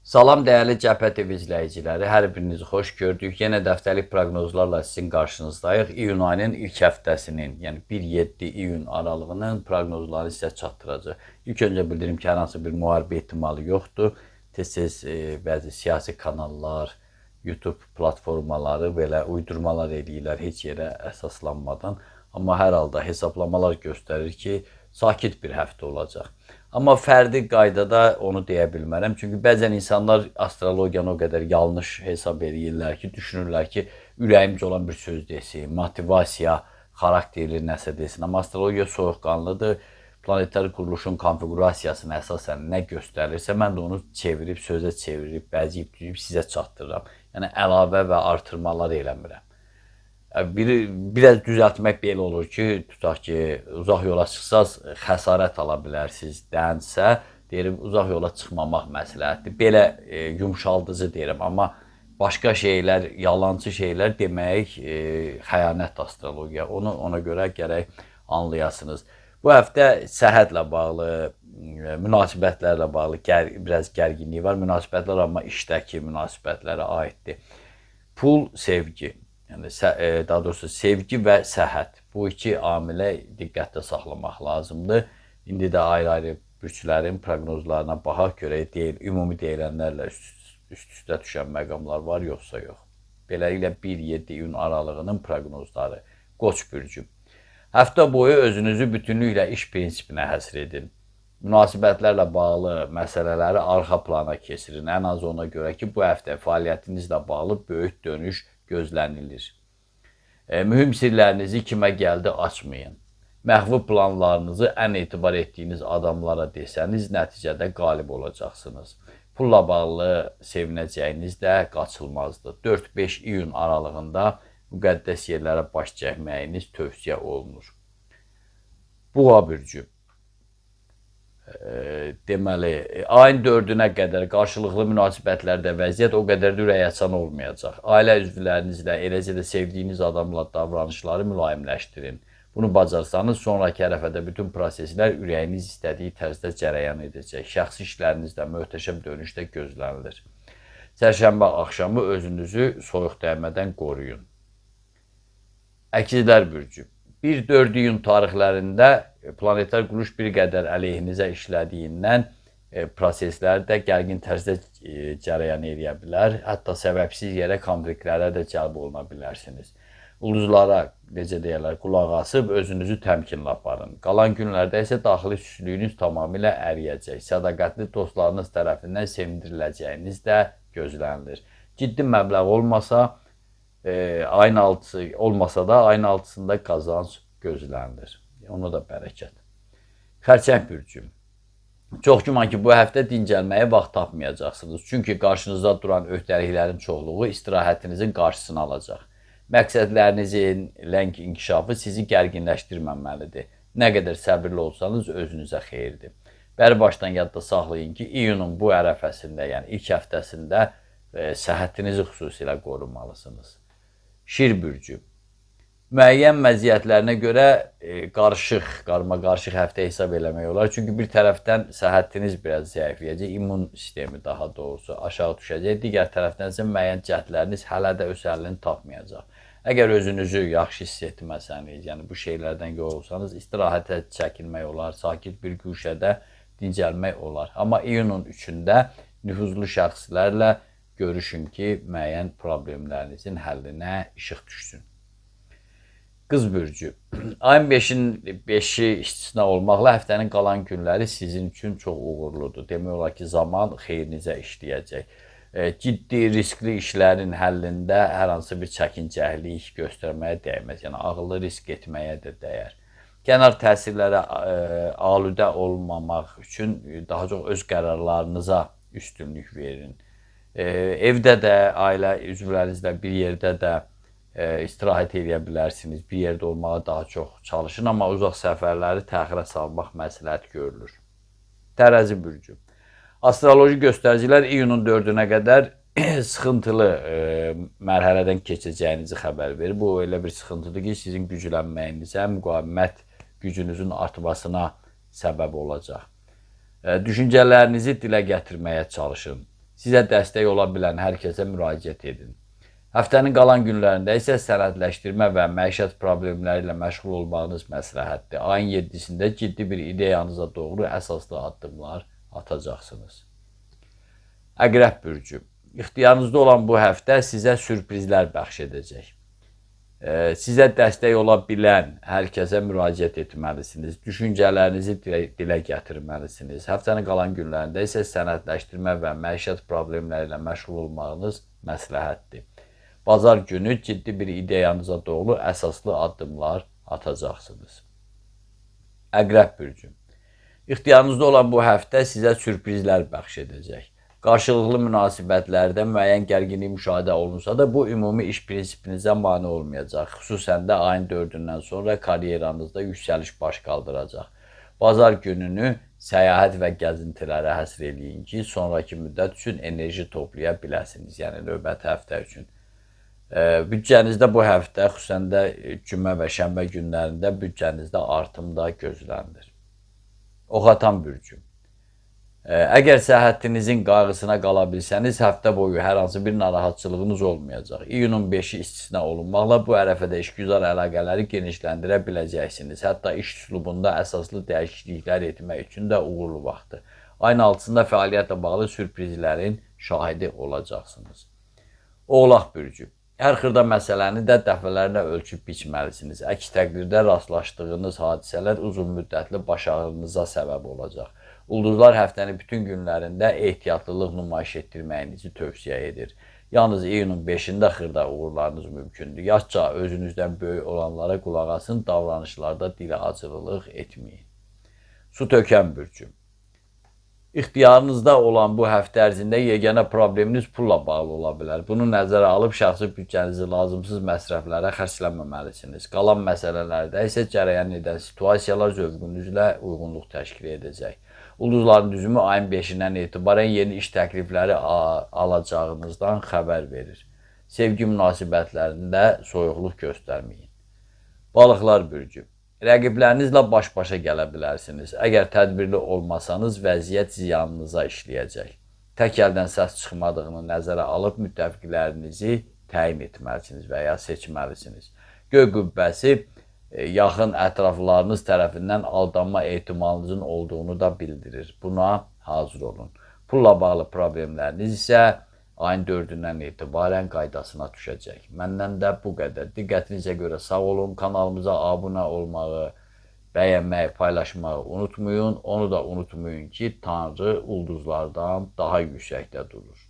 Salam dəyərli Cəbhə TV izləyiciləri, hər birinizi xoş gördük. Yenə dəftərlik proqnozlarla sizin qarşınızdayıq. İyun ayının ilk həftəsinin, yəni 1-7 iyun aralığının proqnozları sizə çatdıracaq. İlk öncə bildirim ki, hər hansı bir müharibə ehtimalı yoxdur. Tez-tez bəzi siyasi kanallar, YouTube platformaları belə uydurmalar eləyirlər heç yerə əsaslanmadan. Amma hər halda hesablamalar göstərir ki, sakit bir həftə olacaq. Amma fərdi qaydada onu deyə bilmərəm. Çünki bəzən insanlar astrologiyanı o qədər yanlış hesab edirlər ki, düşünürlər ki, ürəyimcə olan bir söz desin, motivasiya, xarakterli nəsə desin. Amma astrologiya soyuqqanlıdır. Planetari quruluşun konfigurasiyasına əsasən nə göstərilirsə, mən də onu çevirib, sözə çevirib, bəzəyib sizə çatdırıram. Yəni əlavə və artırmalar eləmirəm. Biraz düzəltmək belə olur ki, tutaq ki, uzaq yola çıxsaz xəsarət ala bilərsiniz dənsə, deyirəm, uzaq yola çıxmamaq məsləhətdir. Belə yumşaldıcı deyirəm, amma başqa şeylər, yalancı şeylər demək xəyanət astrologiya. Ona görə gərək anlayasınız. Bu həftə səhhətlə bağlı, münasibətlərlə bağlı biraz gərginlik var. Münasibətlər amma işdəki münasibətlərə aiddir. Pul, sevgi. Yəni, daha doğrusu sevgi və səhhət. Bu iki amilə diqqətdə saxlamaq lazımdır. İndi də ayrı-ayrı bürclərin proqnozlarına baxaq görək, ümumi deyilənlərlə üst-üstə düşən məqamlar var, yoxsa yox. Beləliklə 1-7 iyun aralığının proqnozları. Qoç bürcü. Həftə boyu özünüzü bütünlüklə iş prinsipinə həsr edin. Münasibətlərlə bağlı məsələləri arxa plana keçirin. Ən az ona görə ki, bu həftə fəaliyyətinizlə bağlı böyük dönüş gözlənilir. Mühüm sirlərinizi kimə gəldi açmayın. Məhvu planlarınızı ən etibar etdiyiniz adamlara desəniz, nəticədə qalib olacaqsınız. Pulla bağlı sevinəcəyiniz də qaçılmazdır. 4-5 iyun aralığında müqəddəs yerlərə baş çəkməyiniz tövsiyə olunur. Boğa bürcü. Deməli, ayın 4-ünə qədər qarşılıqlı münasibətlərdə vəziyyət o qədər də ürəkaçan olmayacaq. Ailə üzvlərinizlə, eləcə də sevdiyiniz adamla davranışları mülayimləşdirin. Bunu bacarsanız, sonraki ərəfədə bütün proseslər ürəyiniz istədiyi tərzdə cərəyan edəcək. Şəxsi işlərinizdə möhtəşəm dönüşdə gözlənilir. Çərşənbə axşamı özünüzü soyuq dəymədən qoruyun. Əkizlər bürcü. 1-4 iyun tarixlərində planetar quruş bir qədər əleyhinizə işlədiyindən proseslər də gərgin tərzdə cərəyan edə bilər. Hətta səbəbsiz yerə konfliktlərə də cəlb oluna bilərsiniz. Ulduzlara, necə deyirlər, qulaq asıb özünüzü təmkinlə aparın. Qalan günlərdə isə daxili süslüyünüz tamamilə əriyəcək. Sədaqətli dostlarınız tərəfindən sevindiriləcəyiniz də gözlənilir. Ciddi məbləğ olmasa da ayın 6-sında qazanc gözlənilir. Ona da bərəkət. Xərçəng bürcü. Çox güman ki, bu həftə dincəlməyə vaxt tapmayacaqsınız. Çünki qarşınızda duran öhdəliklərin çoxluğu istirahətinizin qarşısını alacaq. Məqsədlərinizin ləng inkişafı sizi gərginləşdirməməlidir. Nə qədər səbirli olsanız özünüzə xeyirdir. Bəri başdan yadda saxlayın ki, iyunun bu ərəfəsində, yəni ilk həftəsində səhhətinizi xüsusilə qorumalısınız. Şir bürcü. Müəyyən məziyyətlərinə görə qarma-qarışıq həftə hesab eləmək olar. Çünki bir tərəfdən səhhətiniz biraz zəifləyəcək, immun sistemi daha doğrusu aşağı düşəcək. Digər tərəfdən isə müəyyən cəhdləriniz hələ də öz həllini tapmayacaq. Əgər özünüzü yaxşı hiss etməsəniz, yəni bu şeylərdən yorulsanız, istirahətə çəkilmək olar, sakit bir güşədə dincəlmək olar. Amma iyunun 3-də nüfuzlu şəxslərlə görüşün ki, müəyyən problemlərinizin həllinə işıq düşsün. Qız bürcü. Ayın 5-i istisna olmaqla həftənin qalan günləri sizin üçün çox uğurludur. Demək olar ki, zaman xeyrinizə işləyəcək. Ciddi, riskli işlərin həllində hər hansı bir çəkincəlik göstərməyə dəyməz. Yəni, ağıllı risk etməyə də dəyər. Kənar təsirlərə aludə olmamaq üçün daha çox öz qərarlarınıza üstünlük verin. Evdə də, ailə üzvlərinizlə bir yerdə də istirahət edə bilərsiniz. Bir yerdə olmağa daha çox çalışın, amma uzaq səfərləri təxirə salmaq məsləhət görülür. Tərəzi bürcü. Astroloji göstəricilər iyunun 4-ünə qədər sıxıntılı mərhələdən keçəcəyinizi xəbər verir. Bu elə bir sıxıntıdır ki, sizin güclənməyinizə, müqavimət gücünüzün artmasına səbəb olacaq. Düşüncələrinizi dilə gətirməyə çalışın. Sizə dəstək ola bilən hər kəsə müraciət edin. Həftənin qalan günlərində isə sənədləşdirmə və məişət problemləri ilə məşğul olmağınız məsləhətdir. Ayın 7-sində ciddi bir ideyanıza doğru əsaslı addımlar atacaqsınız. Əqrəb bürcü. İxtiyarınızda olan bu həftə sizə sürprizlər bəxş edəcək. Sizə dəstək ola bilən hər kəsə müraciət etməlisiniz. Düşüncələrinizi dilə gətirməlisiniz. Həftənin qalan günlərində isə sənədləşdirmə və məişət problemləri ilə məşğul olmağınız məsləhətdir. Bazar günü ciddi bir ideyanıza doğru əsaslı addımlar atacaqsınız. Əqrəb bürcü. İxtiyarınızda olan bu həftə sizə sürprizlər bəxş edəcək. Qarşılıqlı münasibətlərdə müəyyən gərginlik müşahidə olunsa da, bu ümumi iş prinsipinizə mane olmayacaq. Xüsusən də ayın 4-dən sonra karyeranızda yüksəliş baş qaldıracaq. Bazar gününü səyahət və gəzintilərə həsr eləyin ki, sonraki müddət üçün enerji toplaya biləsiniz, yəni növbəti həftə üçün. Büdcənizdə bu həftə, xüsusən də cümə və şənbə günlərində büdcənizdə artım da gözlənilir. Oxatan bürcü. Əgər səhhətinizin qayğısına qala bilsəniz, həftə boyu hər hansı bir narahatçılığınız olmayacaq. İyunun 5-i istisna olunmaqla bu ərəfədə işgüzar əlaqələri genişləndirə biləcəksiniz. Hətta iş üslubunda əsaslı dəyişikliklər etmək üçün də uğurlu vaxtdır. Ayın 6-sında fəaliyyətlə bağlı sürprizlərin şahidi olacaqsınız. Oğlaq bürcü. Hər xırda məsələni də dəfələrlə ölçüb biçməlisiniz. Əks təqdirdə rastlaşdığınız hadisələr uzun müddətli baş ağrınıza səbəb olacaq. Ulduzlar həftənin bütün günlərində ehtiyatlılıq nümayiş etdirməyinizi tövsiyə edir. Yalnız iyunun 5-də xırda uğurlarınız mümkündür. Yaşca özünüzdən böyük olanlara qulaq asın, davranışlarda dilə acılılıq etməyin. Su tökən bürcü. İxtiyarınızda olan bu həftə ərzində yeganə probleminiz pulla bağlı ola bilər. Bunu nəzərə alıb şəxsi büdcənizi lazımsız məsrəflərə xərcləməməlisiniz. Qalan məsələlərdə isə cərəyan edən situasiyalar zövqünüzlə uyğunluq təşkil edəcək. Ulduzların düzümü ayın 5-dən etibarən yeni iş təklifləri alacağınızdan xəbər verir. Sevgi münasibətlərində soyuqluq göstərməyin. Balıqlar bürcü. Rəqiblərinizlə baş-başa gələ bilərsiniz. Əgər tədbirli olmasanız, vəziyyət ziyanınıza işləyəcək. Tək əldən səs çıxmadığını nəzərə alıb müttəfiqlərinizi təyin etməlisiniz və ya seçməlisiniz. Göy qübbəsi yaxın ətraflarınız tərəfindən aldanma ehtimalınızın olduğunu da bildirir. Buna hazır olun. Pulla bağlı problemləriniz isə ayın 4-dən etibarən qaydasına düşəcək. Məndən də bu qədər. Diqqətinizə görə sağ olun. Kanalımıza abunə olmağı, bəyənməyi, paylaşmağı unutmayın. Onu da unutmayın ki, Tanrı ulduzlardan daha yüksəkdə durur.